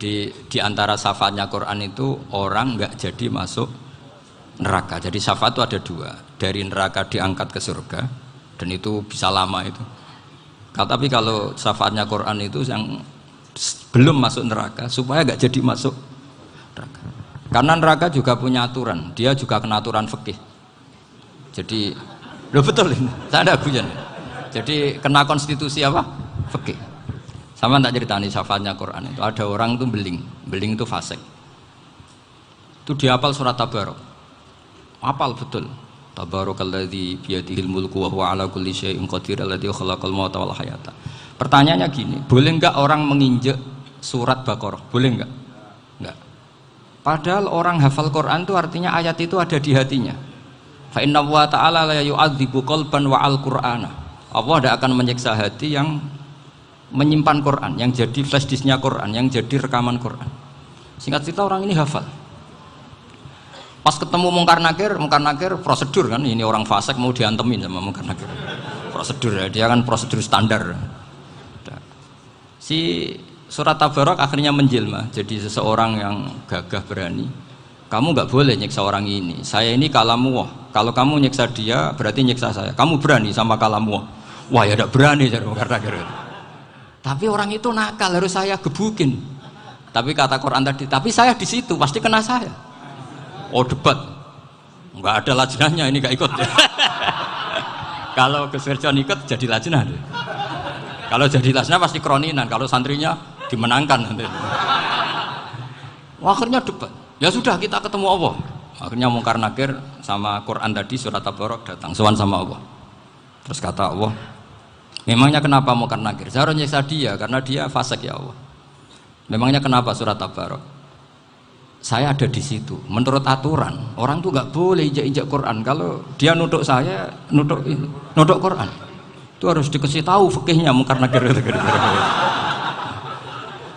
Jadi di antara syafaatnya Quran itu orang nggak jadi masuk neraka. Jadi syafaat itu ada dua, dari neraka diangkat ke surga, dan itu bisa lama itu. Tapi kalau syafaatnya Quran itu yang belum masuk neraka supaya nggak jadi masuk neraka. Karena neraka juga punya aturan, dia juga kena aturan fikih. Jadi, loh betul ini, saya ada guyon. Jadi kena konstitusi apa? Fikih. Sama tak ceritani syafaatnya Quran itu ada orang itu beling itu fasik. Itu dihafal surat Tabarok. Hafal betul. Tabarakalladzi biyadihil mulku wa huwa ala kulli syai'in qadir alladzi khalaqal mauta wal hayata. Pertanyaannya gini, boleh enggak orang menginjek surat Baqarah? Boleh enggak? Enggak. Padahal orang hafal Quran itu artinya ayat itu ada di hatinya. Fa inna wa ta'ala la yu'adzibu qalban wa al-Qur'ana. Allah tidak akan menyiksa hati yang menyimpan Quran, yang jadi flash disknya Quran, yang jadi rekaman Quran. Singkat cerita orang ini hafal. Pas ketemu Mungkar Nakir prosedur kan, ini orang fasik mau diantemin sama Mungkar Nakir. Prosedur ya, dia kan prosedur standar. Si surat Tabarok akhirnya menjelma jadi seseorang yang gagah berani. Kamu nggak boleh nyiksa orang ini. Saya ini kalamullah. Kalau kamu nyiksa dia berarti nyiksa saya. Kamu berani sama kalamullah. Wah ya tidak berani jadi Mungkar Nakir. Tapi orang itu nakal, harus saya gebukin. Tapi kata Quran tadi, tapi saya di situ pasti kena saya. Oh debat, nggak ada lajnahnya, ini nggak ikut. Kalau Gus Wirjon ikut jadi lajnah. Kalau jadi lajnah pasti kroninan. Kalau santrinya dimenangkan nanti. Akhirnya debat. Ya sudah kita ketemu Allah. Akhirnya Mungkar Nakir sama Quran tadi surat Tabarok datang, sowan sama Allah. Terus kata Allah, memangnya kenapa Mungkar Nakir? Saya harus nyiksa dia karena dia fasik ya Allah. Memangnya kenapa surat Tabarok? Saya ada di situ. Menurut aturan orang tuh nggak boleh injak-injak Quran. Kalau dia nutuk saya, nutuk Quran, itu harus dikasih tahu fikihnya Mungkar Nakir.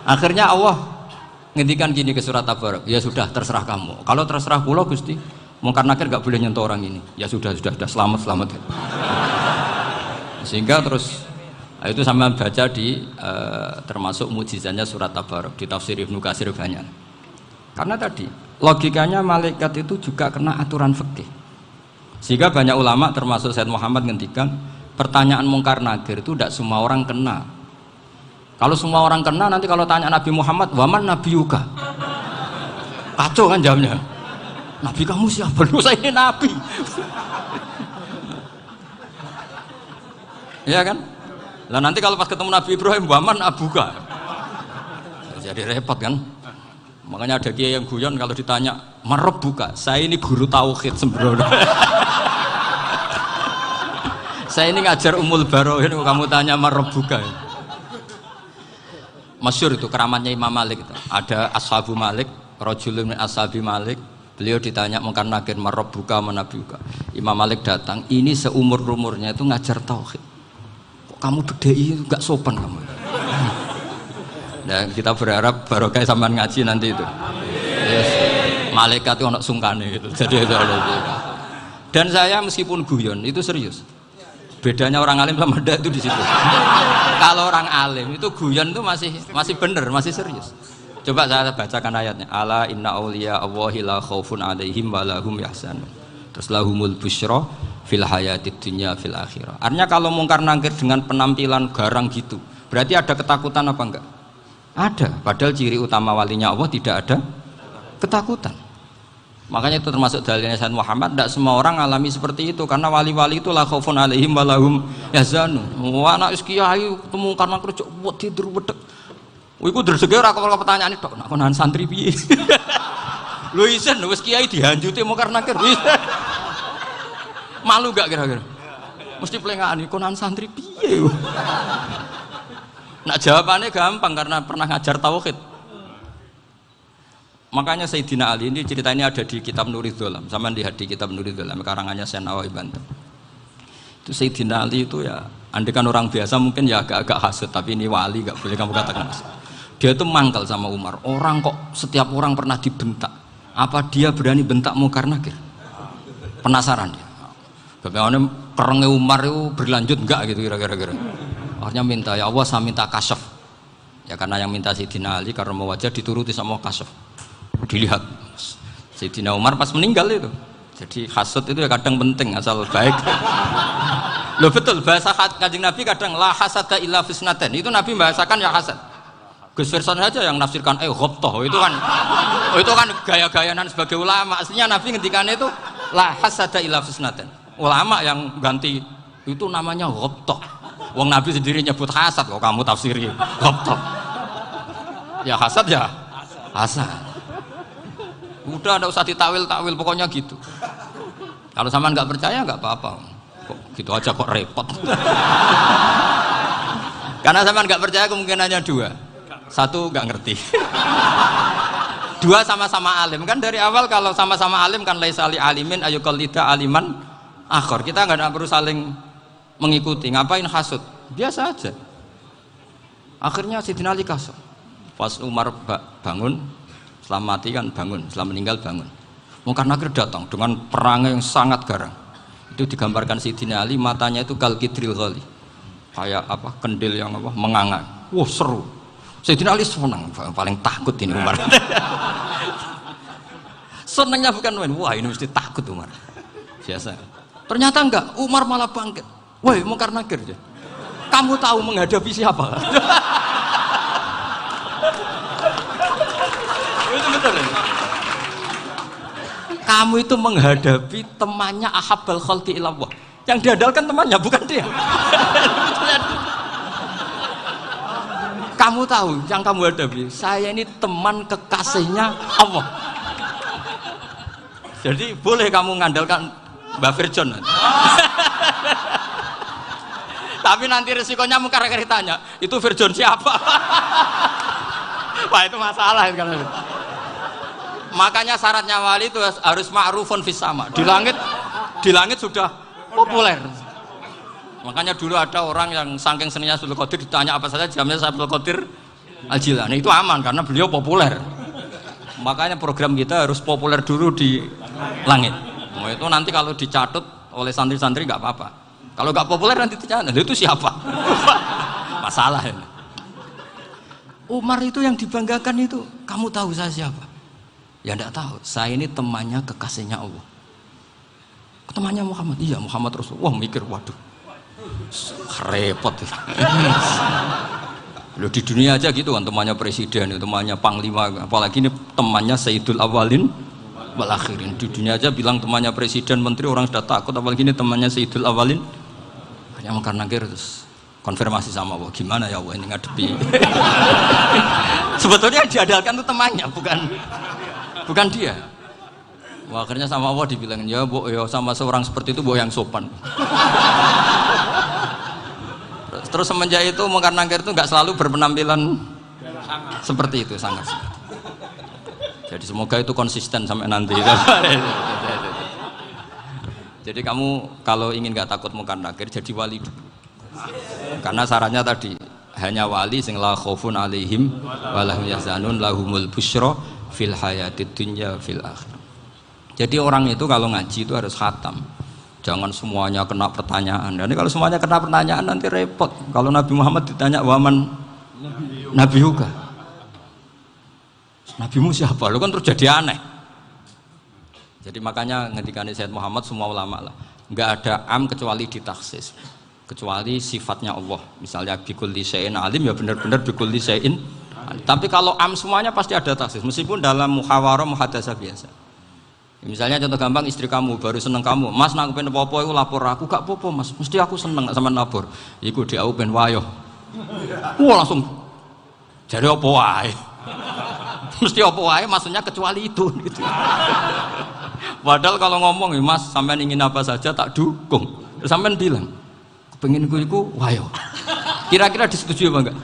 Akhirnya Allah ngendikan gini ke surat Tabarok. Ya sudah terserah kamu. Kalau terserah pulau Gusti, Mungkar Nakir nggak boleh nyentuh orang ini. Ya sudah selamat. Sehingga terus itu sama baca di termasuk mujizatnya surat Tabarok di tafsir Ibnu Katsir banyak. Karena tadi logikanya malaikat itu juga kena aturan fikih. Sehingga banyak ulama termasuk Said Muhammad ngendikan pertanyaan Mungkar Nakir itu tidak semua orang kena. Kalau semua orang kena nanti kalau tanya Nabi Muhammad, waman nabiyuka? Kacau kan jawabnya. Nabi kamu siapa? Lu saya ini nabi. Iya kan? Lah nanti kalau pas ketemu Nabi Ibrahim, waman abuka? Jadi repot kan? Makanya ada kiai yang guyon kalau ditanya merebuka, saya ini guru tauhid sembrono. Saya ini ngajar Ummul Barohin, kamu tanya merebuka. Masyhur itu keramatnya Imam Malik itu. Ada Ashabu Malik, rajulun min ashabi Malik. Beliau ditanya Mungkar Nakir merebuka menabiuka. Imam Malik datang, ini seumur-umurnya itu ngajar tauhid. Kok kamu bedai enggak sopan kamu. Nah, kita berharap barokah sampean ngaji nanti itu. Yes. Malaikat itu anak sungkane gitu. Jadi dan saya meskipun guyon itu serius. Bedanya orang alim sama ndak itu di situ. Kalau orang alim itu guyon itu masih bener, masih serius. Coba saya bacakan ayatnya. Ala inna auliya Allahi la khaufun alaihim wa lahum yahzanun. Terus lahumul busyra fil hayatid dunya fil akhirah. Artinya kalau Mungkar Nakir dengan penampilan garang gitu, berarti ada ketakutan apa enggak? Ada, padahal ciri utama walinya Allah tidak ada ketakutan. Makanya itu termasuk dalilnya Sayyid Muhammad, tidak semua orang alami seperti itu karena wali-wali itu la khaufun alaihim wa lahum yahzanun. Wah anak kiai ketemu karena kerja buat tidur wedek. Iku dreseke ora kok pertanyaan itu, nak konan santri piye? Lho isen wis kiai dihanjuti Mungkar Nakir. Malu gak kira-kira? Mesti pelengahan konan santri piye? Nah jawabannya gampang karena pernah ngajar tauhid. Makanya Sayyidina Ali ini cerita ini ada di kitab Nurul Dzolam. Sama lihat di kitab Nurul Dzolam karangannya Syekh Nawawi Banten. Itu Sayyidina Ali itu ya, andekan orang biasa mungkin ya agak-agak hasut, tapi ini wali gak boleh kamu katakan hasut. Dia itu mangkal sama Umar. Orang kok setiap orang pernah dibentak. Apa dia berani bentak Mungkar Nakir? Penasaran dia. Bagaimana perangnya Umar itu berlanjut enggak gitu kira-kira. Akhirnya minta, ya Allah saya minta kasyaf. Ya karena yang minta Sayyidina Ali karena mau wajah dituruti sama kasuf. Dilihat Sayyidina Umar pas meninggal itu. Jadi hasud itu ya kadang penting asal baik. Loh betul bahasa Kanjeng Nabi kadang la hasada illa fisnaten. Itu Nabi membahasakan ya hasad. Gus Verson saja yang nafsirkan ghobtoh itu kan gaya-gayanan sebagai ulama. Aslinya Nabi ngendikannya itu la hasada illa fisnaten. Ulama yang ganti itu namanya ghobtoh. Wong Nabi sendiri nyebut hasad kok kamu tafsiri ghobtoh. Ya hasad ya hasad. Udah enggak usah ditawil-tawil pokoknya gitu. Kalau sampean nggak percaya nggak apa-apa. Kok gitu aja kok repot. Karena sampean nggak percaya kemungkinannya dua. Satu nggak ngerti. Dua sama-sama alim kan dari awal kalau sama-sama alim kan laisa li alimin ayuqallida aliman akhor. Kita nggak perlu saling mengikuti. Ngapain hasud? Biasa aja. Akhirnya Sayyidina Ali kasut. Pas Umar bangun, setelah mati kan bangun, setelah meninggal bangun. Munkar Nakir datang dengan perangai yang sangat garang. Itu digambarkan Sayyidina Ali matanya itu kal kidril ghali. Kayak apa? Kendil yang apa? Menganga. Wah, seru. Sayyidina Ali senang, paling takut ini Umar. Senangnya bukan main. Wah, ini mesti takut Umar. Biasa. Ternyata enggak, Umar malah bangkit. Woi, Munkar Nakir. Kamu tahu menghadapi siapa? Itu betul ya? Kamu itu menghadapi temannya ahabbal khalqi ilallah. Yang diandalkan temannya bukan dia. Kamu tahu yang kamu hadapi, saya ini teman kekasihnya Allah. Jadi boleh kamu mengandalkan Mbak Virjon. Tapi nanti resikonya Munkar Nakir tanya, itu Virjon siapa? Wah itu masalah kan. Makanya syaratnya wali itu harus ma'rufun fis sama. Di langit sudah populer. Makanya dulu ada orang yang saking seninya Abdul Qadir ditanya apa saja jamnya Abdul Qadir Al-Jilani. Itu aman karena beliau populer. Makanya program kita harus populer dulu di langit. Nah, itu nanti kalau dicatut oleh santri-santri nggak apa-apa. Kalau nggak populer nanti ditanya, itu siapa? Masalah ini. Umar itu yang dibanggakan itu, kamu tahu saya siapa? Ya enggak tahu, saya ini temannya kekasihnya Allah. Temannya Muhammad, iya Muhammad Rasulullah. Wah mikir, waduh, repot. Loh di dunia aja gitu kan, temannya presiden, temannya panglima, apalagi ini temannya Sayyidul Awalin wal Akhirin. Di dunia aja bilang temannya presiden, menteri, orang sudah takut, apalagi ini temannya Sayyidul Awalin. Hanya Munkar Nakir terus konfirmasi sama Allah, gimana ya Allah ini ngadepi. Sebetulnya yang diandalkan itu temannya, bukan dia. Wah, akhirnya sama Allah dibilang, ya Bu, ya sama seorang seperti itu Bu yang sopan. Terus semenjak itu Munkar Nakir itu nggak selalu berpenampilan seperti itu, sangat. Jadi semoga itu konsisten sampai nanti. Jadi kamu kalau ingin nggak takut Munkar Nakir, jadi wali dulu. Karena syaratnya tadi hanya wali sing la khaufun alaihim wa lahum yahzanun lahumul busyra fil hayatid dunya fil akhirah. Jadi orang itu kalau ngaji itu harus khatam. Jangan semuanya kena pertanyaan. Dan kalau semuanya kena pertanyaan nanti repot. Kalau Nabi Muhammad ditanya waman Nabi juga. Nabimu siapa? Lu kan terus jadi aneh. Jadi makanya ngendikane Sayyid Muhammad semua ulama lah, nggak ada am kecuali ditaksis, kecuali sifatnya Allah. Misalnya bikulli syai'in alim ya benar-benar bikulli syai'in. Tapi kalau am semuanya pasti ada taksis, meskipun dalam muhawarah muhadasah biasa. Misalnya contoh gampang, istri kamu baru seneng kamu, Mas nak pengen apa-apa itu lapor aku, gak apa-apa Mas, mesti aku seneng sama lapor. Iku di aku pengen wayo. Wah langsung jadi apa wae. Mesti apa wae maksudnya kecuali itu gitu. Padahal kalau ngomong ya Mas sampean ingin apa saja tak dukung. Terus sampean bilang kepengin iku wayo. Kira-kira disetujui apa enggak?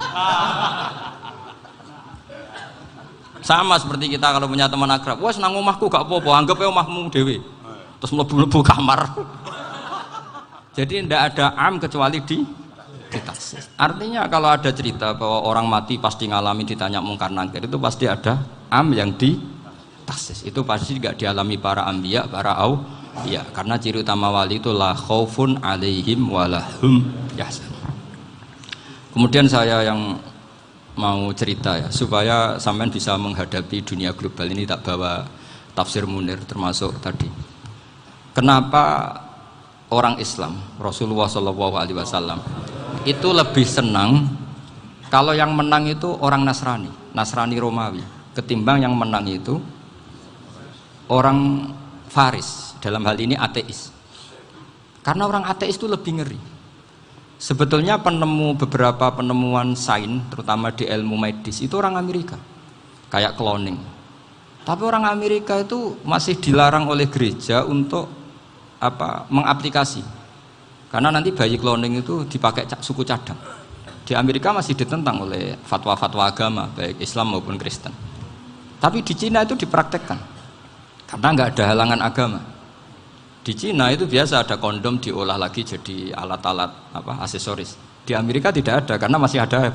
Sama seperti kita kalau punya teman akrab, wah senang omahku gak apa-apa, anggap ya omahmu dewe. Terus mlebu-mlebu kamar. Jadi tidak ada am kecuali di taksis. Artinya kalau ada cerita bahwa orang mati pasti ngalami ditanya Munkar Nakir, itu pasti ada am yang di taksis. Itu pasti tidak dialami para anbiya, para auliya. Karena ciri utama wali itu la khaufun alaihim walahum yahzanun. Kemudian saya yang mau cerita ya supaya sampean bisa menghadapi dunia global ini, tak bawa tafsir Munir termasuk tadi. Kenapa orang Islam Rasulullah Shallallahu Alaihi Wasallam itu lebih senang kalau yang menang itu orang Nasrani Romawi ketimbang yang menang itu orang Faris, dalam hal ini ateis. Karena orang ateis itu lebih ngeri. Sebetulnya beberapa penemuan sains, terutama di ilmu medis, itu orang Amerika, kayak cloning. Tapi orang Amerika itu masih dilarang oleh gereja untuk mengaplikasi. Karena nanti bayi cloning itu dipakai suku cadang. Di Amerika masih ditentang oleh fatwa-fatwa agama, baik Islam maupun Kristen. Tapi di Cina itu dipraktekkan, karena nggak ada halangan agama. Di Cina itu biasa ada kondom diolah lagi jadi alat-alat aksesoris. Di Amerika tidak ada karena masih ada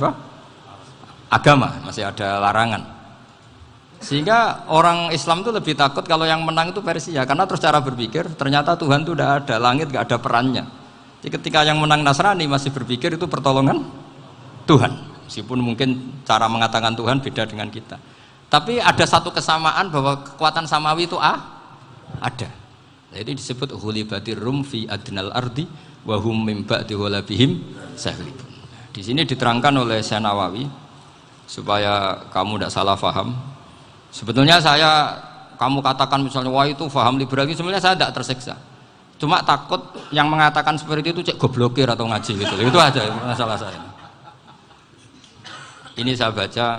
agama, masih ada larangan. Sehingga orang Islam itu lebih takut kalau yang menang itu Persia, karena terus cara berpikir ternyata Tuhan itu tidak ada, langit nggak ada perannya. Jadi ketika yang menang Nasrani masih berpikir itu pertolongan Tuhan, meskipun mungkin cara mengatakan Tuhan beda dengan kita. Tapi ada satu kesamaan bahwa kekuatan samawi itu ada. Itu disebut ghulibatir rum fi adnal ardi wa hum min ba'di ghalabihim sahlibun. Di sini diterangkan oleh Syekh Nawawi supaya kamu tidak salah paham. Sebetulnya kamu katakan misalnya wah itu paham liberal, sebenarnya saya tidak tersiksa. Cuma takut yang mengatakan seperti itu cek goblokir atau ngaji gitu. Itu aja masalah saya. Ini saya baca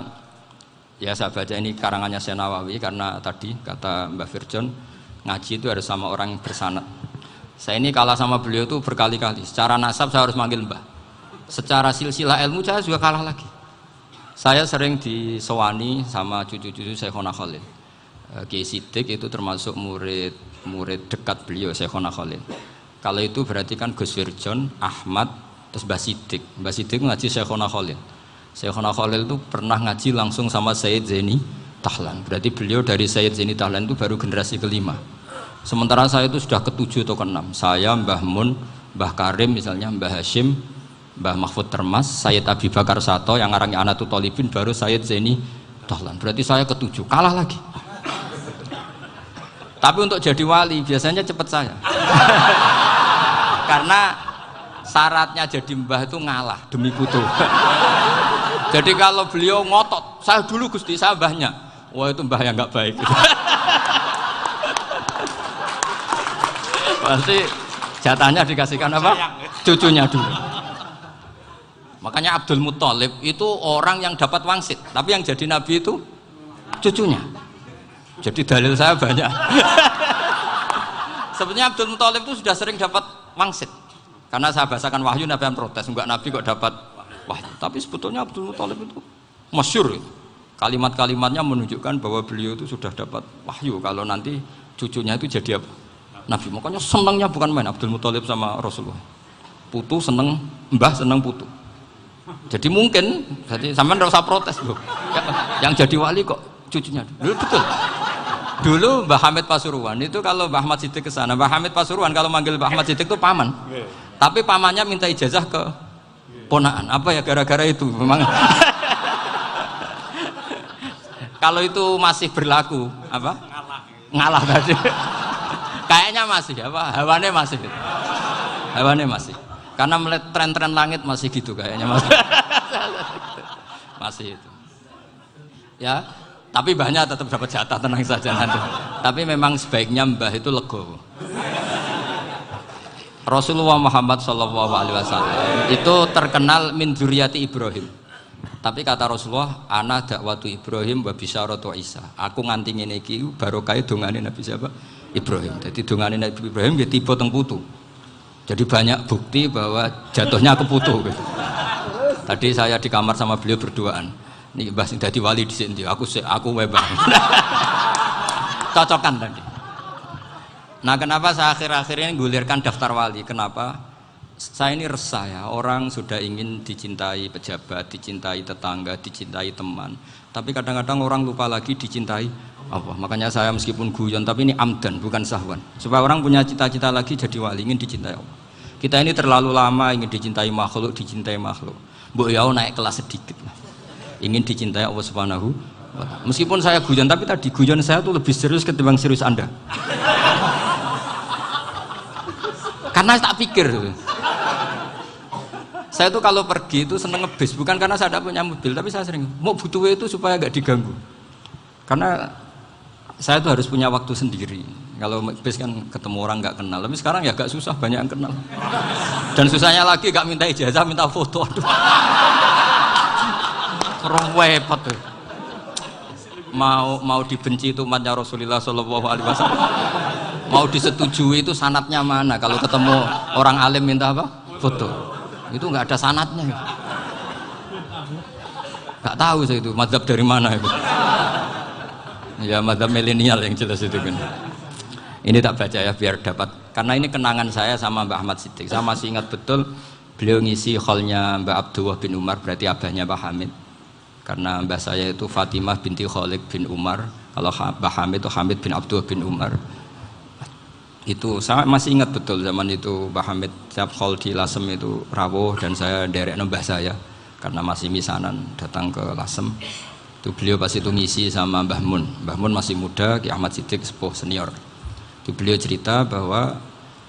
ini karangannya Syekh Nawawi karena tadi kata Mbak Firjon ngaji itu harus sama orang yang bersanad. Saya ini kalah sama beliau itu berkali-kali. Secara nasab saya harus manggil Mbah. Secara silsilah ilmu saya juga kalah lagi. Saya sering disewani sama cucu-cucu Syekhona Khalil. Kiai Siddiq itu termasuk murid dekat beliau Syekhona Khalil. Kalau itu berarti kan Gus Firjon, Ahmad, terus Mbah Siddiq. Mbah Siddiq ngaji Syekhona Khalil. Syekhona Khalil itu pernah ngaji langsung sama Sayyid Zaini Tahlan. Berarti beliau dari Sayyid Zaini Tahlan itu baru generasi kelima. Sementara saya itu sudah ke-7 atau ke-6. Saya, Mbah Mun, Mbah Karim misalnya, Mbah Hashim, Mbah Mahfud Termas, Sayyid Abi Bakar Sato yang ngarangnya Anatul Thalibin, baru Sayyid Zaini Tahlan. Berarti saya ke-7, kalah lagi. Tapi untuk jadi wali biasanya cepat saya. Karena syaratnya jadi mbah itu ngalah demi putu. Jadi kalau beliau ngotot, saya dulu Gusti, saya mbahnya. Wah itu mbah yang nggak baik. Pasti jatahnya dikasihkan apa? Cucunya dulu. Makanya Abdul Muthalib itu orang yang dapat wangsit, tapi yang jadi nabi itu cucunya. Jadi dalil saya banyak. Sebenarnya Abdul Muthalib itu sudah sering dapat wangsit. Karena saya bahasakan wahyu, Nabi yang protes, enggak nabi kok dapat wahyu. Tapi sebetulnya Abdul Muthalib itu masyhur. Kalimat-kalimatnya menunjukkan bahwa beliau itu sudah dapat wahyu kalau nanti cucunya itu jadi apa? Nabi. Makanya senangnya bukan main Abdul Muthalib sama Rasulullah. Putu seneng, mbah seneng putu. Jadi mungkin, jadi sampean enggak usah protes loh. Yang jadi wali kok cucunya. Dulu betul. Dulu Mbah Hamid Pasuruan itu kalau Mbah Ahmad Siddiq ke sana, Mbah Hamid Pasuruan kalau manggil Mbah Ahmad Siddiq itu paman. Tapi pamannya minta ijazah ke ponaan. Apa ya gara-gara itu memang. Kalau itu masih berlaku apa? Ngalah tadi. Kayaknya masih apa? Hawane masih. Karena melihat tren-tren langit masih gitu kayaknya masih. Masih itu. Ya, tapi mbahnya tetap dapat jatah, tenang saja nanti. Tapi memang sebaiknya mbah itu legowo. Rasulullah Muhammad SAW itu terkenal min dzurriyyati Ibrahim. Tapi kata Rasulullah, ana dakwatu Ibrahim wa bisyaratu Isa. Aku nganti ngene iki barokah dongane Nabi siapa? Ibrahim. Jadi dongane Nabi Ibrahim nggih tiba teng putu. Jadi banyak bukti bahwa jatuhnya ke putu gitu. Tadi saya di kamar sama beliau berduaan. Nih Mbah sing dadi wali di sini, aku webang. Cocokan tadi. Nah, kenapa saya akhir-akhir ini gulirkan daftar wali? Kenapa? Saya ini resah ya, orang sudah ingin dicintai pejabat, dicintai tetangga, dicintai teman. Tapi kadang-kadang orang lupa lagi dicintai Allah. Makanya saya meskipun guyon, tapi ini amdan, bukan sahwan. Supaya orang punya cita-cita lagi jadi wali, ingin dicintai Allah. Kita ini terlalu lama ingin dicintai makhluk. Mbok ya naik kelas sedikit lah. ingin dicintai Allah Subhanahu wa Ta'ala. Meskipun saya guyon, tapi tadi guyon saya tuh lebih serius ketimbang serius Anda. Karena tak pikir. Saya tuh kalau pergi itu seneng ngebis, bukan karena saya tidak punya mobil, tapi saya sering mau butuh itu supaya gak diganggu. Karena saya tuh harus punya waktu sendiri. Kalau bis kan ketemu orang nggak kenal, tapi sekarang ya agak susah, banyak yang kenal. Dan susahnya lagi nggak minta ijazah, minta foto. Aduh, repot tuh. Mau dibenci itu umatnya Rasulullah Shallallahu Alaihi Wasallam. Mau disetujui itu sanatnya mana? Kalau ketemu orang alim minta apa? Foto. Itu nggak ada sanatnya. Nggak tahu saya itu mazhab dari mana itu. Ya mazhab milenial yang jelas itu kan. Ini tak baca ya biar dapat, karena ini kenangan saya sama Mbak Ahmad Siddiq. Saya masih ingat betul beliau ngisi kholnya Mbak Abdullah bin Umar, berarti abahnya Mbak Hamid. Karena mbah saya itu Fatimah binti Khalid bin Umar, kalau Mbak Hamid itu Hamid bin Abdullah bin Umar. Itu saya masih ingat betul zaman itu Mbak Hamid setiap khol di Lasem itu rawuh dan saya derek mbah saya karena masih misanan datang ke Lasem. Itu beliau pas itu ngisi sama Mbah Mun. Mbah Mun masih muda, Ki Ahmad Siddiq sepuh senior. Itu beliau cerita bahwa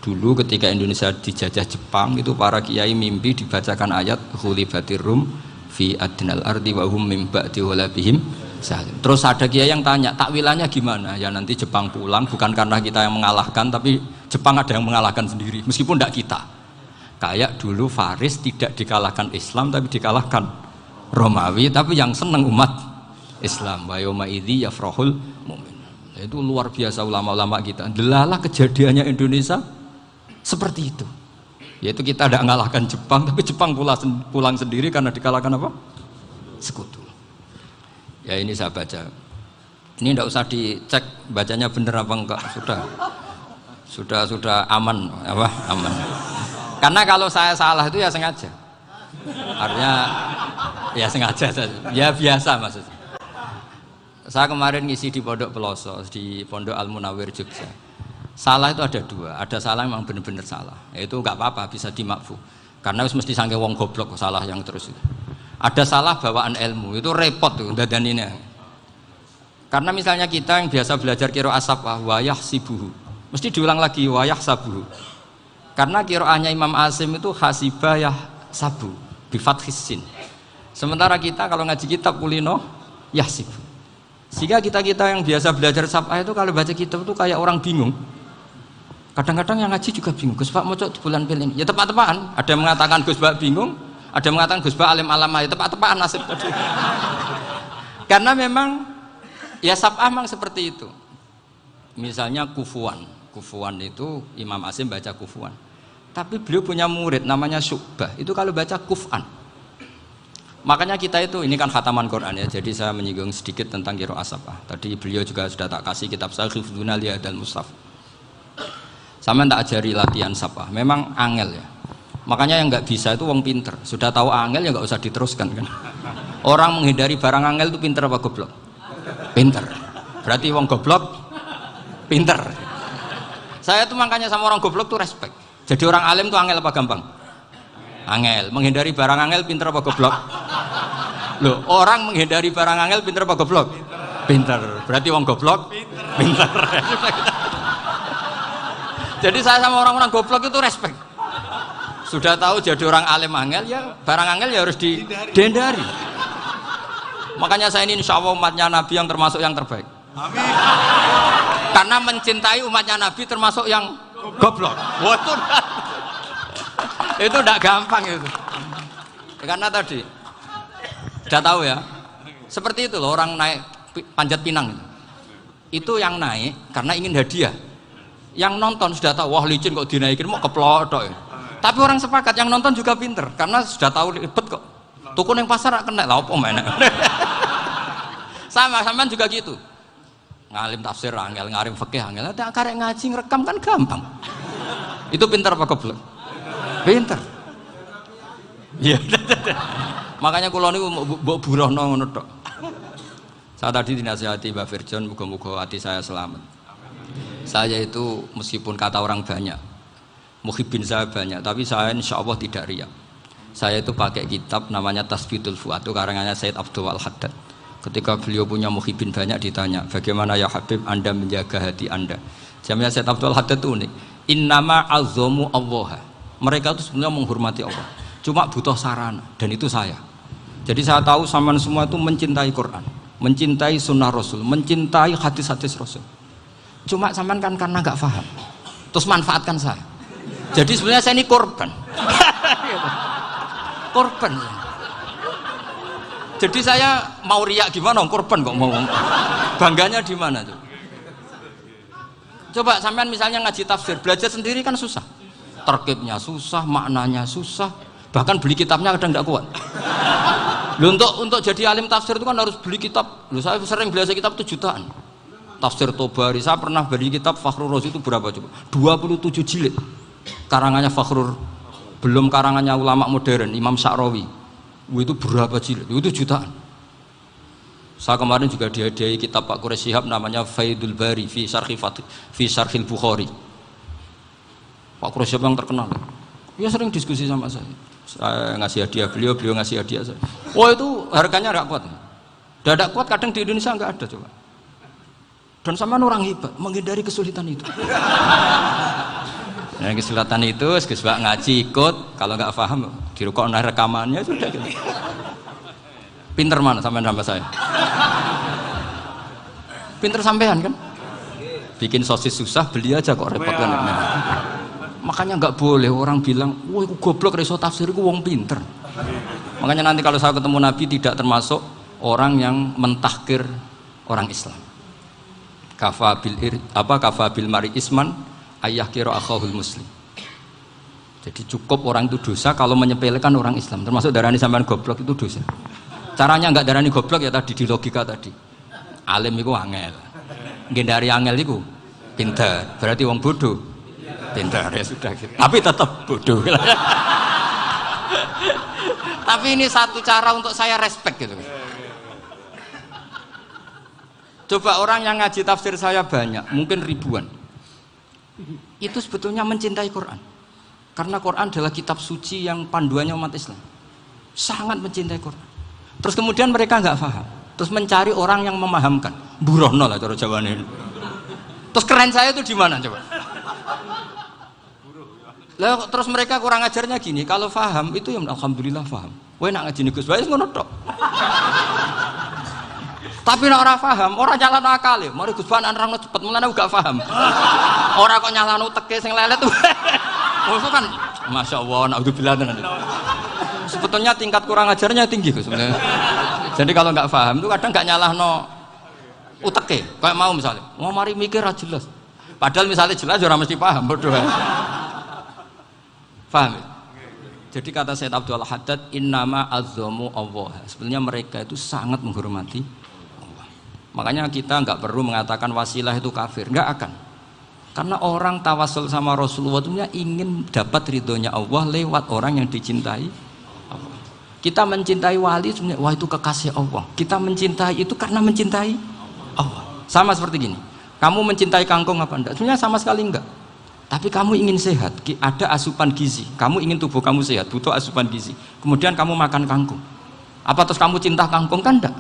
dulu ketika Indonesia dijajah Jepang itu para kiai mimpi dibacakan ayat ghulibatir rum fi adnal ardi wa hum mim ba'di ghalabihim salim. Terus ada kiai yang tanya, takwilannya gimana? Ya nanti Jepang pulang bukan karena kita yang mengalahkan, tapi Jepang ada yang mengalahkan sendiri meskipun tidak kita. Kayak dulu Faris tidak dikalahkan Islam tapi dikalahkan Romawi, tapi yang senang umat Islam. Wa yauma idzi yafrahul mu'min. Itu luar biasa ulama-ulama kita. Delalah kejadiannya Indonesia seperti itu. Yaitu kita tidak mengalahkan Jepang, tapi Jepang pulang sendiri karena dikalahkan apa? Sekutu. Ya ini saya baca. Ini tidak usah dicek bacanya benar apa enggak. Sudah aman apa? Aman. Karena kalau saya salah itu ya sengaja. Artinya ya sengaja saja. Ya biasa maksudnya. Saya kemarin ngisi di Pondok Peloso, di Pondok Al Munawir Jogja. Salah itu ada dua, ada salah memang benar-benar salah. Itu nggak apa-apa, bisa dimakfu. Karena mesti sangke wong goblok salah yang terus itu. Ada salah bawaan ilmu, itu repot tuh dadaninnya. Karena misalnya kita yang biasa belajar qiraah sabah wayah sibuhu, mesti diulang lagi wayah sabuhu. Karena qiraahnya Imam Asim itu hasibah yah sabu, bifathis sin. Sementara kita kalau ngaji kitab kulino yahsibu. Sehingga kita yang biasa belajar sabah itu kalau baca kitab itu kayak orang bingung. Kadang-kadang yang ngaji juga bingung. Gus Pak mau di bulan pilih ini. Ya tepat-tepatan. Ada yang mengatakan Gus Pak bingung, ada yang mengatakan Gus Pak alim alama. Ya tepat-tepatan nasib tadi. Karena memang ya sabah memang seperti itu. Misalnya kufuan. Kufuan itu Imam Asim baca kufuan. Tapi beliau punya murid namanya Syu'bah. Itu kalau baca kuf'an. Makanya kita itu, ini kan khataman Quran ya, jadi saya menyinggung sedikit tentang qiraah sabah. Tadi beliau juga sudah tak kasih kitab saya Hifdzuna Liyadal Mushaf. Sama tak ajari latihan sabah, memang angel ya. Makanya yang nggak bisa itu wong pinter, sudah tahu angel ya nggak usah diteruskan kan. Orang menghindari barang angel itu pinter apa goblok? Pinter. Berarti wong goblok pinter. Saya tuh makanya sama orang goblok tuh respect. Jadi orang alim tuh angel apa gampang? Angel. Menghindari barang angel pinter apa goblok? Loh, orang menghindari barang angel pinter apa goblok? Pinter. Berarti wong goblok pinter. Jadi saya sama orang-orang goblok itu respect. Sudah tahu jadi orang alim angel ya barang angel ya harus dihindari. Makanya saya ini insya Allah umatnya Nabi yang termasuk yang terbaik. Amin. Karena mencintai umatnya Nabi termasuk yang goblok. Waduh. Itu tidak gampang itu. Karena tadi sudah tahu ya. Seperti itu loh orang naik Panjat Pinang itu yang naik karena ingin hadiah. Yang nonton sudah tahu wah licin kok dinaikin mau keplodok ya. Tapi orang sepakat yang nonton juga pinter karena sudah tahu ribet kok. Tukun yang pasar kena lah apa mana. Sama juga gitu. Ngalim tafsir angel, ngalim fikih angel. Tak karek ngaji ngerekam kan gampang. Itu pinter apa goblok? Pinter. Iya. Makanya kula niku mbok burohno ngono tok. Saya tadi dinasihati Mbak Firjon, muga-muga hati saya selamat. Saya itu meskipun kata orang banyak, muhibbin saya banyak, tapi saya insya Allah tidak riya. Saya itu pakai kitab namanya Tasbitul Fuad, itu karangannya Said Abdul Al-Haddad. Ketika beliau punya muhibin banyak ditanya, bagaimana ya Habib Anda menjaga hati Anda? Jamnya Said Abdul Haddad itu unik. Innama azzamu Allah. Mereka itu sebenarnya menghormati Allah. Cuma butuh sarana, dan itu saya. Jadi saya tahu sampean semua itu mencintai Quran, mencintai sunnah Rasul, mencintai hadis-hadis Rasul. Cuma sampean kan karena nggak paham, terus manfaatkan saya. Jadi sebenarnya saya ini korban. Korban. Jadi saya mau riak gimana? Korban kok mau. Bangganya di mana tuh? Coba sampean misalnya ngaji tafsir, belajar sendiri kan susah. Terkibnya susah, maknanya susah. Bahkan beli kitabnya kadang nggak kuat. Loh, untuk jadi alim tafsir itu kan harus beli kitab. Loh, saya sering belajar kitab itu jutaan. Tafsir Tobari, saya pernah beli kitab Fakhrur Razi itu berapa coba? 27 jilid. Karangannya Fakhrur, belum karangannya ulama modern, Imam Sa'rawi. Itu berapa jilid? Itu jutaan. Saya kemarin juga dihadiahi kitab Pak Quraish Shihab namanya Faidul Bari fi Syarhil Bukhari. Pak Quraish Shihab yang terkenal. Dia sering diskusi sama saya. Saya ngasih hadiah beliau, beliau ngasih hadiah saya. Oh itu harganya nggak kuat. Dadak kuat kadang di Indonesia nggak ada coba. Dan sama orang hebat menghindari kesulitan itu. Nah, kesulitan itu, sebab ngaji ikut, kalau nggak paham dirukokno rekamannya sudah gitu. Pinter mana sampean sama saya? Pinter sampean kan? Bikin sosis susah, beli aja kok repot kan. Nah, makanya nggak boleh orang bilang, wah aku goblok reso tafsir, aku wong pinter. Makanya nanti kalau saya ketemu Nabi tidak termasuk orang yang mentahkir orang Islam. Kafabil mari isman ayah kira akhahul muslim. Jadi cukup orang itu dosa kalau menyepelekan orang Islam, termasuk darani sampean goblok itu dosa. Caranya nggak darani goblok ya tadi di logika tadi. Alim itu angel, gendari angel itu pinter, berarti wong bodoh pinter ya sudah gitu. Tapi tetap bodoh. Tapi ini satu cara untuk saya respect gitu. Coba orang yang ngaji tafsir saya banyak, mungkin ribuan. Itu sebetulnya mencintai Quran. Karena Quran adalah kitab suci yang panduannya umat Islam. Sangat mencintai Quran. Terus kemudian mereka nggak paham. Terus mencari orang yang memahamkan. Burohno lah cara Jawane. Terus keren saya itu di mana coba? Lah terus mereka kurang ajarnya gini, kalau paham itu ya alhamdulillah paham. Kowe nak ngaji Gus Bae ngono tok. Tapi nek ora paham, ora nyalano akale. Mari Gus Bae nerangno cepet, mulane gak paham. Ora kok nyalano teke sing lelet. Maksud kan Masya Allah, naudzubillah tenan. Sebetulnya tingkat kurang ajarnya tinggi Gus sebenarnya. Jadi kalau nggak paham itu kadang nggak nyalahno uteke. Kayak mau misalnya, mau mari mikir aja jelas. Padahal misalnya jelas ora mesti paham, bodoh. Paham? Jadi kata Said Abdul Haddad, innama azzamu Allah. Sebenarnya mereka itu sangat menghormati Allah. Makanya kita nggak perlu mengatakan wasilah itu kafir, nggak akan. Karena orang tawasul sama Rasulullah itu ingin dapat ridhonya Allah lewat orang yang dicintai Allah. Kita mencintai wali sebenarnya, wah itu kekasih Allah. Kita mencintai itu karena mencintai Allah. Sama seperti gini, kamu mencintai kangkung apa enggak? Sebenarnya sama sekali enggak. Tapi kamu ingin sehat, ada asupan gizi. Kamu ingin tubuh kamu sehat, butuh asupan gizi. Kemudian kamu makan kangkung. Apa terus kamu cinta kangkung? Kan enggak.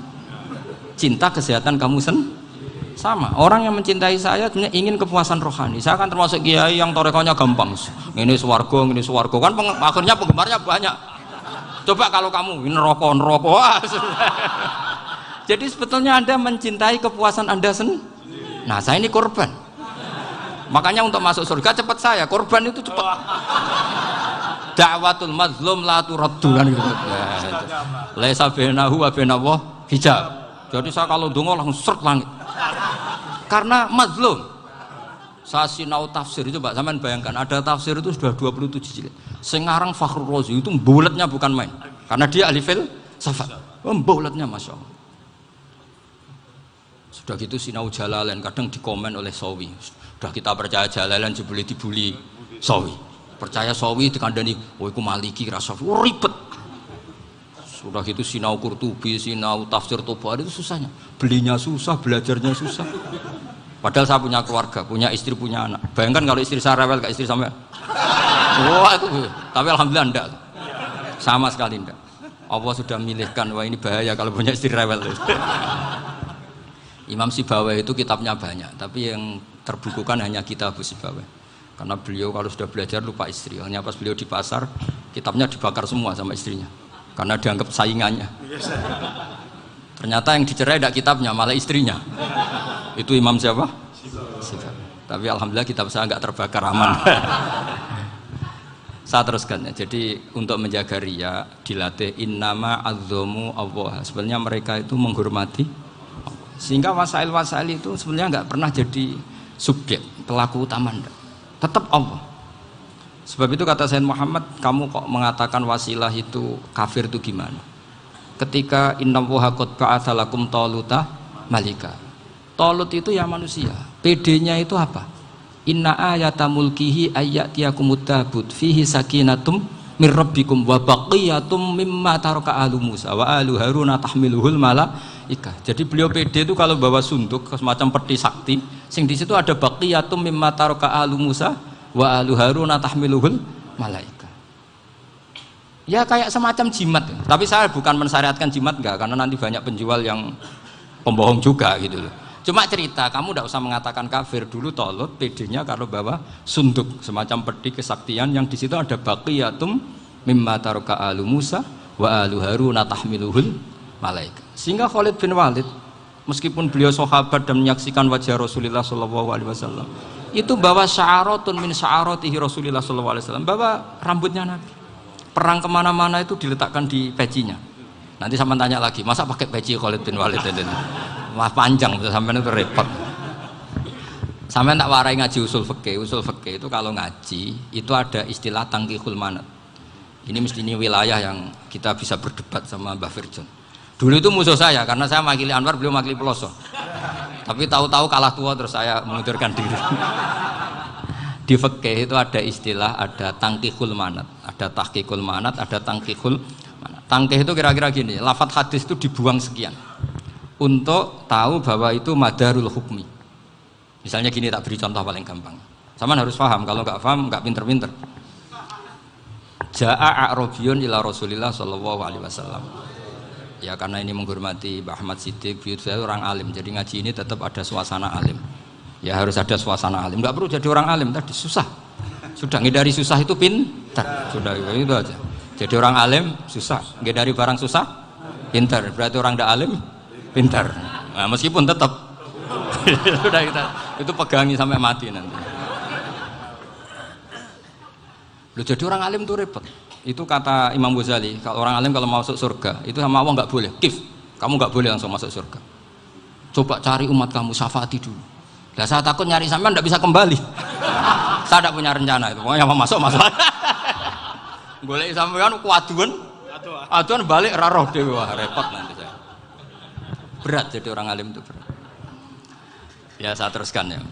Cinta kesehatan kamu sama. Orang yang mencintai saya sebenarnya ingin kepuasan rohani. Saya kan termasuk kiai yang torekonya gampang. Ini swarga, kan akhirnya penggemarnya banyak. Coba kalau kamu ini neraka. Jadi sebetulnya Anda mencintai kepuasan Anda sendiri. Nah, saya ini korban. Makanya untuk masuk surga cepat saya, korban itu cepat. Da'watul mazlum la turaddu kan gitu. Laisa bainahu wa bainallah hijab. Jadi saya kalau dongo langsung seret langit. Karena mazlum. Saya sinau tafsir itu Pak, sampean bayangkan ada tafsir itu sudah 27 jilid. Sekarang Fakhrur Razi itu bulatnya bukan main. Karena dia ahli filsafat. Bulatnya Masya Allah. Sudah gitu sinau Jalalain kadang dikomen oleh Sawi. Sudah kita percaya Jalalain jebule dibuli Sawi. Percaya Sawi dikandani, "Oh iku Maliki rasa ribet." Sudah gitu sinau Qurtubi, sinau tafsir Tobari itu susahnya. Belinya susah, belajarnya susah. Padahal saya punya keluarga, punya istri, punya anak. Bayangkan kalau istri saya rewel, gak istri sampai. Wah itu, tapi alhamdulillah enggak. Sama sekali enggak. Allah sudah milihkan, wah ini bahaya kalau punya istri rewel. Imam Sibawai itu kitabnya banyak, tapi yang terbukukan hanya Kitab Sibawai. Karena beliau kalau sudah belajar lupa istri. Hanya pas beliau di pasar, kitabnya dibakar semua sama istrinya. Karena dianggap saingannya. Ternyata yang dicerai tidak kitabnya, malah istrinya. Itu Imam siapa? Sibawai. Tapi alhamdulillah kitab saya nggak terbakar, aman. Saya teruskan ya. Jadi untuk menjaga riya dilatih innama azzamu Allah. Sebenarnya mereka itu menghormati Allah. Sehingga wasail-wasail itu sebenarnya nggak pernah jadi subjek pelaku utama, enggak. Tetap Allah. Sebab itu kata Sayyid Muhammad, kamu kok mengatakan wasilah itu kafir itu gimana? Ketika innallaha qad ba'atsa lakum taluta malika. Talut itu ya manusia. PD-nya itu apa? Inna ayata mulkihi ayyatiyakumut tabut fihi sakinatum mir rabbikum wa baqiyatum mimma taraka alu Musa wa alu Haruna tahmiluhul malaika. Jadi beliau PD itu kalau bawa sunduk semacam peti sakti, sing di situ ada baqiyatum mimma taraka alu Musa wa alu Haruna tahmiluhul malaika. Ya kayak semacam jimat. Tapi saya bukan mensyariatkan jimat enggak, karena nanti banyak penjual yang pembohong juga gitu loh. Cuma cerita, kamu tidak usah mengatakan kafir. Dulu Talut PD-nya kalau bawa sunduk semacam peti kesaktian yang di situ ada baqiyatum mimma taraka alu Musa wa alu Haruna tahmiluhul malaika. Sehingga Khalid bin Walid meskipun beliau sahabat dan menyaksikan wajah Rasulullah SAW, itu bawa sya'aratun min sya'aratihi Rasulullah SAW, bawa rambutnya Nabi. Perang kemana-mana itu diletakkan di pecinya. Nanti sama tanya lagi, masa pakai peci Khalid bin Walid ini? Wah panjang, sampai itu repot. Sampai tak warai ngaji usul fikih. Usul fikih itu kalau ngaji itu ada istilah tangkihul manat. Ini mesti ini wilayah yang kita bisa berdebat sama Mbah Firjon. Dulu itu musuh saya karena saya makili Anwar, beliau makili Peloso. Tapi tahu-tahu kalah tua terus saya mengundurkan diri. Di fikih itu ada istilah, ada tangkihul manat, ada tahqiqul manat, ada tangkihul manat. Tangkih itu kira-kira gini, lafadz hadis itu dibuang sekian untuk tahu bahwa itu madarul hukmi. Misalnya gini, tak beri contoh paling gampang. Sama harus paham, kalau nggak paham nggak pinter-pinter. Ja'a a'rabiyun ila Rasulillah sallallahu alaihi wasallam. Ya karena ini menghormati Mbah Ahmad Siddiq, saya orang alim, jadi ngaji ini tetap ada suasana alim. Ya harus ada suasana alim. Nggak perlu jadi orang alim tadi susah. Sudah ngindari susah itu pintar. Sudah itu aja. Jadi orang alim susah, ngindari barang susah pintar. Berarti orang tidak alim pintar. Nah, meskipun tetap sudah kita itu pegangi sampai mati nanti. Loh, jadi orang alim itu repot. Itu kata Imam Ghazali, kalau orang alim kalau mau masuk surga itu sama Allah nggak boleh. Kif, kamu nggak boleh langsung masuk surga. Coba cari umat kamu, syafaati dulu. Nah, saya takut nyari sampean nggak bisa kembali. Saya tidak punya rencana itu. Pokoknya mau masuk. Boleh sampean kuaduan, aduan balik raroh dewe, repot nanti saya. Berat jadi orang alim itu berat. Ya saya teruskan ya.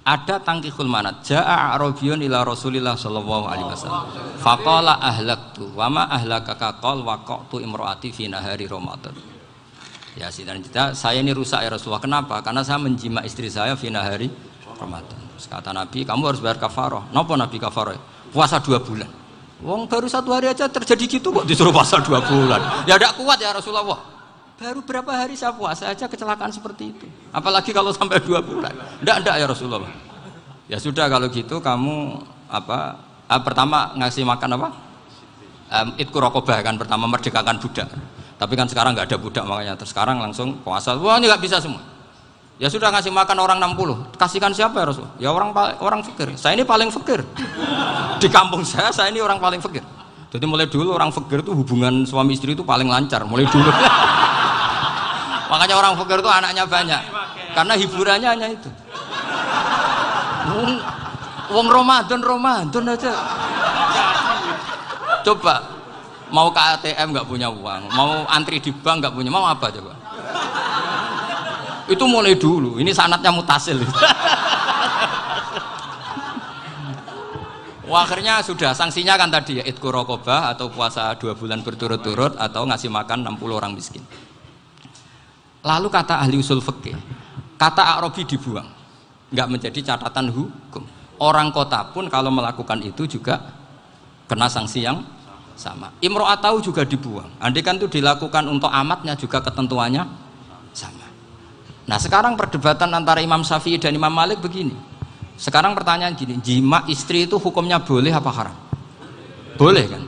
Ada tangkihul manat. Ja'a a'rabiyun ila Rasulillah sallallahu alaihi wasallam. Faqala ahlaktu wa ma ahlakaka qal waqa'tu imraati fi nahari Ramadan. Ya dan kita saya ini rusak ya Rasulullah. Kenapa? Karena saya menjima istri saya fi nahari Ramadan. Terus kata Nabi, kamu harus bayar kafarah. Napa Nabi kafarah? Puasa 2 bulan. Wong baru 1 hari aja terjadi gitu kok disuruh puasa 2 bulan. Ya tidak kuat ya Rasulullah. Baru berapa hari saya puasa aja kecelakaan seperti itu. Apalagi kalau sampai 2 bulan. Enggak ya Rasulullah. Ya sudah kalau gitu kamu pertama ngasih makan apa? Itqu raqabah kan, pertama merdekakan budak. Tapi kan sekarang nggak ada budak makanya terus sekarang langsung puasa. Wah ini nggak bisa semua. Ya sudah ngasih makan orang 60. Kasihkan siapa ya Rasul? Ya orang fakir. Saya ini paling fakir. Di kampung saya ini orang paling fakir. Jadi mulai dulu orang fakir itu hubungan suami istri itu paling lancar mulai dulu. Makanya orang fakir itu anaknya banyak. Karena hiburannya hanya itu. Wong Ramadan aja. Coba mau ke ATM nggak punya uang, mau antri di bank nggak punya, mau apa coba? Itu mulai dulu. Ini sanatnya mutasil. Wah, akhirnya sudah sanksinya kan tadi ya itqu raqabah atau puasa 2 bulan berturut-turut atau ngasih makan 60 orang miskin. Lalu kata ahli usul fikih, kata a'rabi dibuang, nggak menjadi catatan hukum. Orang kota pun kalau melakukan itu juga kena sanksi yang sama. Imro'atahu juga dibuang. Andai kan itu dilakukan untuk amatnya juga ketentuannya sama. Nah sekarang perdebatan antara Imam Syafi'i dan Imam Malik begini. Sekarang pertanyaan gini, jima istri itu hukumnya boleh apa haram? Boleh kan?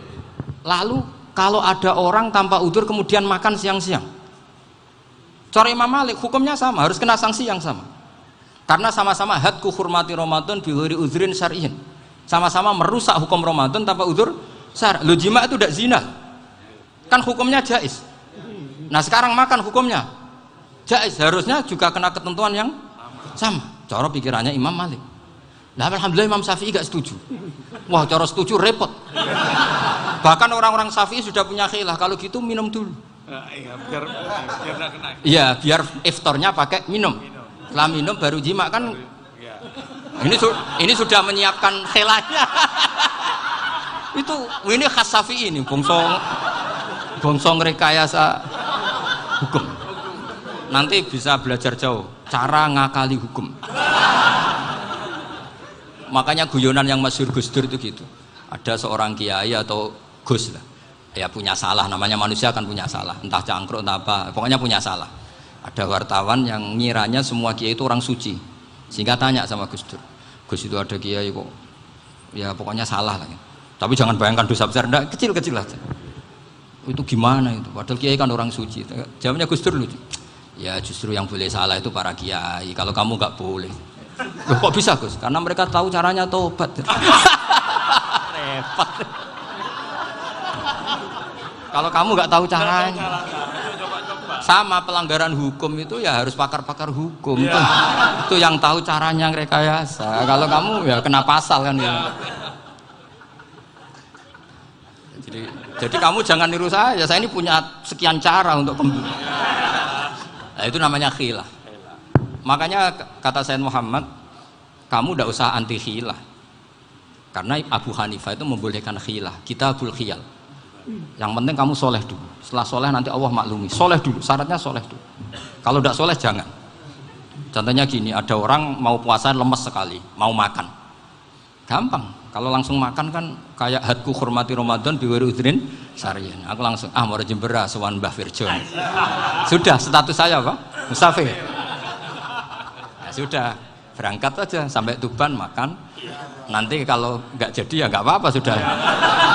Lalu kalau ada orang tanpa udzur kemudian makan siang-siang, cara Imam Malik hukumnya sama, harus kena sanksi yang sama. Karena sama-sama hadku hurmati Ramadan bi ghairi udzrin syar'iyyin. Sama-sama merusak hukum Ramadan tanpa udzur syar'. Lo jima itu tidak zina. Kan hukumnya jaiz. Nah, sekarang makan hukumnya jaiz, harusnya juga kena ketentuan yang sama. Cara pikirannya Imam Malik. Nah, alhamdulillah Imam Syafi'i gak setuju. Wah, cara setuju repot. Bahkan orang-orang Syafi'i sudah punya khilaf, kalau gitu minum dulu. Iya, biar gak kena. Iya, biar iftarnya pakai minum. Setelah minum baru jima kan. Ini sudah menyiapkan khilafnya. Ini khas Syafi'i ini, bongsong rekayasa hukum. Nanti bisa belajar jauh cara ngakali hukum. Makanya guyonan yang masyhur Gus Dur itu gitu. Ada seorang kiai atau Gus lah, ya punya salah, namanya manusia kan punya salah, entah cangkruk entah apa, pokoknya punya salah. Ada wartawan yang ngiranya semua kiai itu orang suci, sehingga tanya sama Gus Dur, Gus itu ada kiai kok, ya pokoknya salah lah. Tapi jangan bayangkan dosa besar, enggak, kecil-kecil aja. Itu gimana itu? Padahal kiai kan orang suci. Jawabnya Gus Dur lucu. Ya justru yang boleh salah itu para kiai. Kalau kamu nggak boleh. Loh, kok bisa Gus? Karena mereka tahu caranya tobat. Repot. Kalau kamu nggak tahu caranya. Sama pelanggaran hukum itu ya harus pakar-pakar hukum. Ya. Itu yang tahu caranya rekayasa. Kalau kamu ya kena pasal kan ya. Jadi kamu jangan niru saya ini punya sekian cara untuk nah, itu namanya khilah. Makanya kata Sayyid Muhammad, kamu tidak usah anti khilah, karena Abu Hanifah itu membolehkan khilah, kitabul khiyal. Yang penting kamu soleh dulu, setelah soleh nanti Allah maklumi. Soleh dulu, syaratnya soleh dulu. Kalau tidak soleh jangan. Contohnya gini, ada orang mau puasa lemes sekali, mau makan, gampang. Kalau langsung makan kan kayak hadku hormati Ramadan biwiri udrin syar'iyyin. Aku langsung mau jembera sowan Mbah Firjon. Sudah status saya Pak musafir. Ya sudah, berangkat aja sampai Tuban makan. Nanti kalau nggak jadi ya nggak apa-apa sudah.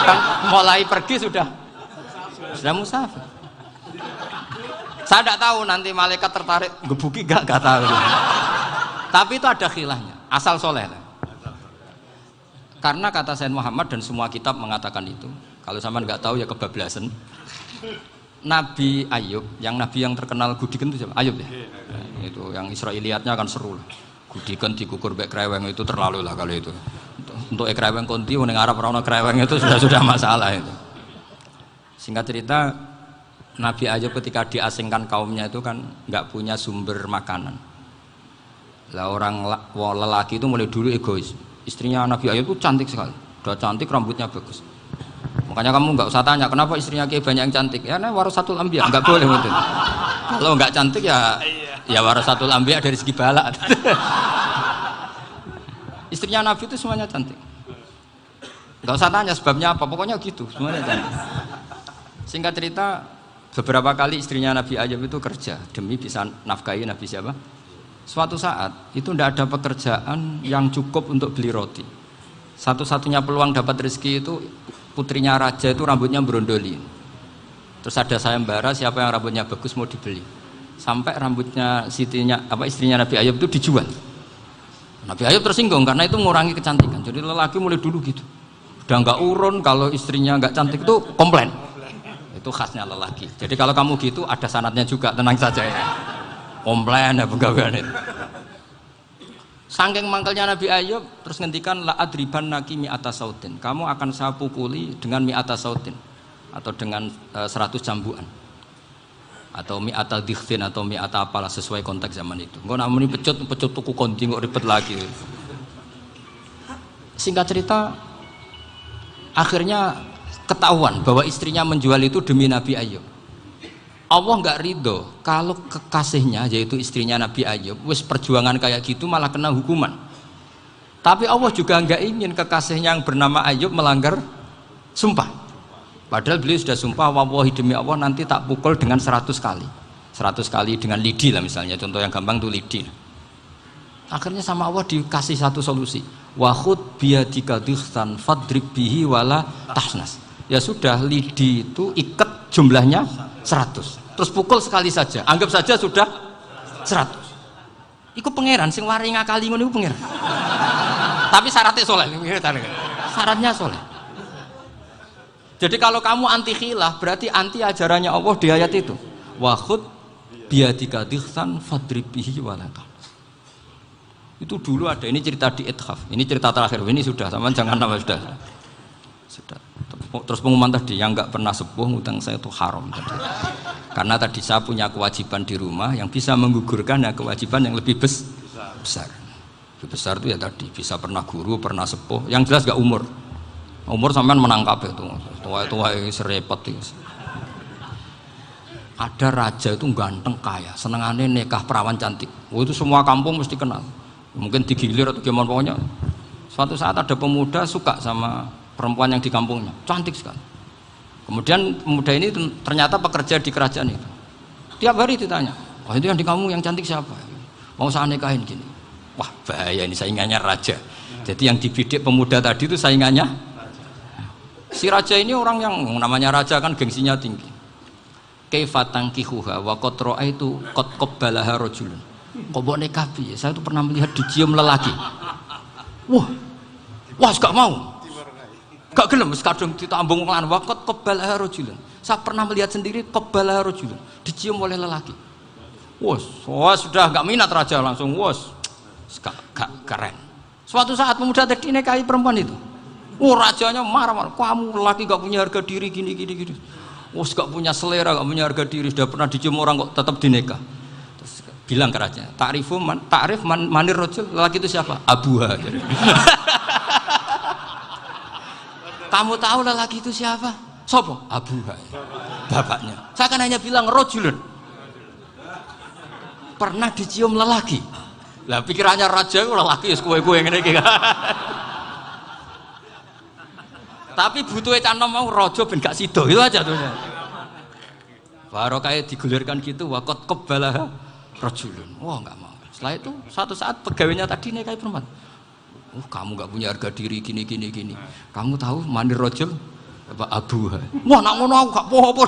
Kan mulai pergi sudah musafir. Saya tidak tahu nanti malaikat tertarik gebuki nggak tahu. Tapi itu ada khilafnya, asal soleh lah. Karena kata Sayyid Muhammad dan semua kitab mengatakan itu. Kalau sama nggak tahu ya kebablasan. Nabi Ayub, nabi yang terkenal Gudiken itu siapa? Ayub ya. Nah, itu yang Israiliyatnya akan seru lah. Gudiken dikukur bek kreweng itu terlalu lah kalau itu. Untuk kreweng konti ning Arab ora ono kreweng itu sudah masalah itu. Singkat cerita, Nabi Ayub ketika diasingkan kaumnya itu kan nggak punya sumber makanan. Lah orang lelaki itu mulai dulu egois. Istrinya Nabi Ayub itu cantik sekali, udah cantik, rambutnya bagus. Makanya kamu nggak usah tanya kenapa istrinya kayak banyak yang cantik. Ya, nah warasatul anbiya, nggak boleh gitu. Kalau nggak cantik ya warasatul anbiya dari segi balak. Istrinya Nabi itu semuanya cantik. Nggak usah tanya sebabnya apa, pokoknya gitu, semuanya cantik. Singkat cerita, beberapa kali istrinya Nabi Ayub itu kerja demi bisa nafkahi Nabi siapa? Suatu saat itu tidak ada pekerjaan yang cukup untuk beli roti. Satu-satunya peluang dapat rezeki itu putrinya raja itu rambutnya berondoli. Terus ada sayembara siapa yang rambutnya bagus mau dibeli. Sampai rambutnya istrinya Nabi Ayub itu dijual. Nabi Ayub tersinggung karena itu mengurangi kecantikan. Jadi lelaki mulai dulu gitu. Udah nggak urun kalau istrinya nggak cantik itu komplain. Itu khasnya lelaki. Jadi kalau kamu gitu ada sanadnya juga, tenang saja ya. Komplain ya pegawaian itu. Saking mangkelnya Nabi Ayub terus ngendikan la adriban naki mi'ata sautin. Kamu akan saya pukuli dengan mi'ata sautin atau dengan 100 cambukan. Atau mi'ata dikhtin atau mi'ata apalah sesuai konteks zaman itu. Engko nak muni pecut tuku konti kok ribet lagi. Singkat cerita akhirnya ketahuan bahwa istrinya menjual itu demi Nabi Ayub. Allah nggak ridho kalau kekasihnya yaitu istrinya Nabi Ayub wis perjuangan kayak gitu malah kena hukuman. Tapi Allah juga nggak ingin kekasihnya yang bernama Ayub melanggar sumpah. Padahal beliau sudah sumpah, wallahi demi Allah nanti tak pukul dengan 100 kali. 100 kali dengan lidi lah misalnya, contoh yang gampang tuh lidi. Akhirnya sama Allah dikasih satu solusi. Wa khud biyadika dighsan fadrib bihi wala tahnas. Ya sudah, lidi itu ikat jumlahnya 100. Terus pukul sekali saja. Anggap saja sudah 100. Iku pangeran sing wari ngakali ngono iku pangeran. Tapi syaratnya soleh. Syaratnya soleh. Jadi kalau kamu anti khilaf berarti anti ajarannya Allah di ayat itu. Wa khud biyadika dighsan fadrib bihi wala tahnas. Itu dulu ada, ini cerita di Ithaf, ini cerita terakhir, ini sudah, sama jangan nama sudah. Terus pengumuman tadi, yang nggak pernah sepuh ngutang saya itu haram tadi. Karena tadi saya punya kewajiban di rumah yang bisa menggugurkan ya kewajiban yang lebih besar. Lebih besar itu ya tadi, bisa pernah guru, pernah sepuh, yang jelas nggak umur. Umur sampean menangkap itu, tua serepot itu. Ada raja itu ganteng kaya, senengannya nikah perawan cantik. Oh, itu semua kampung mesti kenal. Mungkin digilir atau gimana pokoknya. Suatu saat ada pemuda suka sama perempuan yang di kampungnya, cantik sekali. Kemudian pemuda ini ternyata pekerja di kerajaan itu. Tiap hari ditanya, wah itu yang di kamu yang cantik siapa? Mau saya nikahin gini. Wah bahaya ini, saingannya raja. Jadi yang dibidik pemuda tadi itu saingannya. Si raja ini orang yang namanya raja kan gengsinya tinggi. Kaifatang kihuha wa qad ra'aitu qad qabbalaha rajulun. Kok mbok nikah piye? Saya tuh pernah melihat dicium lelaki. Wah, gak mau. Gak gelem wis kadung ditambung lan waqat qabbalaha rajulun. Saya pernah melihat sendiri qabbalaha rajulun, dicium oleh lelaki. Wah, sudah gak minat raja langsung gak keren. Suatu saat pemuda tadi nikahi perempuan itu. Rajanya marah-marah. Kamu lelaki gak punya harga diri gini. Gak punya selera, gak punya harga diri, sudah pernah dicium orang kok tetap dinikah. Bilang ke raja, ta'rif manir rajul, lelaki itu siapa? Abuha. Kamu tahu lelaki itu siapa? Sopo? Abuha. Bapaknya. Saya kan hanya bilang rajulun. Pernah dicium lelaki. Lah pikirannya raja itu lelaki ya kue-kue ngene iki. Tapi butuhnya canom mau raja ben gak sida itu aja tuh. Baru kayak digulirkan gitu waqat qabbalah rajulun. Wah nggak mau. Setelah itu suatu saat pegawainya tadi nikahi perempuan. Kamu nggak punya harga diri gini. Kamu tahu mandir rajul apa abuha. Wah nak ngono aku gak apa-apa.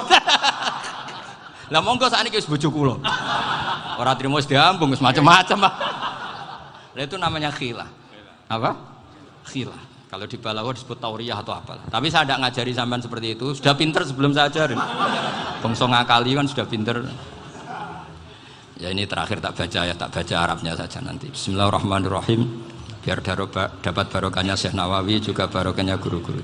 Lah monggo sakniki wis bojo kula. Ora trimo wis diambung wis macam-macam. Lah itu namanya khilah. Apa? Khilah. Kalau di balaghah disebut tauriyah atau apalah. Tapi saya tidak ngajari sampean seperti itu. Sudah pinter sebelum saya ajarin. Bangsa ngakali kan sudah pinter. Ya ini terakhir tak baca Arabnya saja nanti. Bismillahirrahmanirrahim. Biar dapat barokahnya Syekh Nawawi juga barokahnya guru-guru.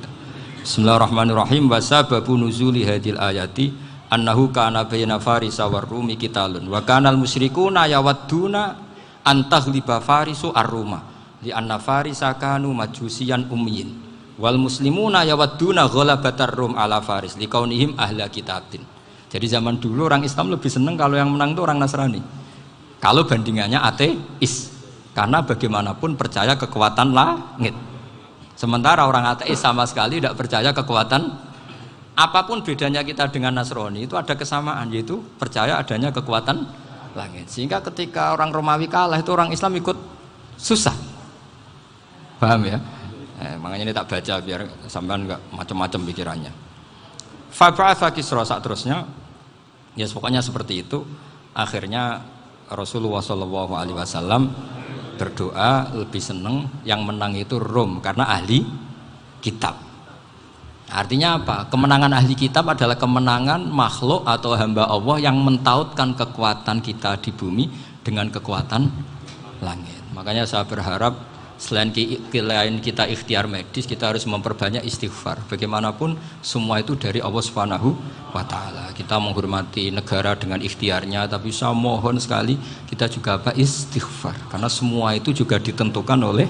Bismillahirrahmanirrahim. Wasababu nuzuli hadil ayati annahu kana baina farisa war rumi qitalun wa kanal musyrikuna yawadduna antaghliba farisu ar-ruma li anna farisa kanu majusiyan ummiyin wal muslimuna yawadduna ghalabatar rum ala faris liqaunihim ahla kitabin. Jadi zaman dulu orang Islam lebih senang kalau yang menang itu orang Nasrani. Kalau bandingannya ateis, karena bagaimanapun percaya kekuatan langit. Sementara orang ateis sama sekali tidak percaya kekuatan. Apapun bedanya kita dengan Nasrani itu ada kesamaan, yaitu percaya adanya kekuatan langit. Sehingga ketika orang Romawi kalah itu orang Islam ikut susah. Paham ya? Makanya ini tak baca biar sampean enggak macam-macam pikirannya. Fab'atha Kisra saat terusnya, ya pokoknya seperti itu. Akhirnya Rasulullah SAW berdoa lebih senang yang menang itu Rom karena ahli kitab. Artinya apa? Kemenangan ahli kitab adalah kemenangan makhluk atau hamba Allah yang mentautkan kekuatan kita di bumi dengan kekuatan langit. Makanya saya berharap selain kita ikhtiar medis, kita harus memperbanyak istighfar. Bagaimanapun semua itu dari Allah Subhanahu wa Ta'ala. Kita menghormati negara dengan ikhtiarnya, tapi saya mohon sekali kita juga istighfar, karena semua itu juga ditentukan oleh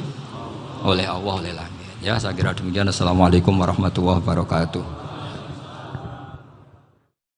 Allah, oleh langit. Ya, saya kira demikian. Assalamualaikum warahmatullahi wabarakatuh.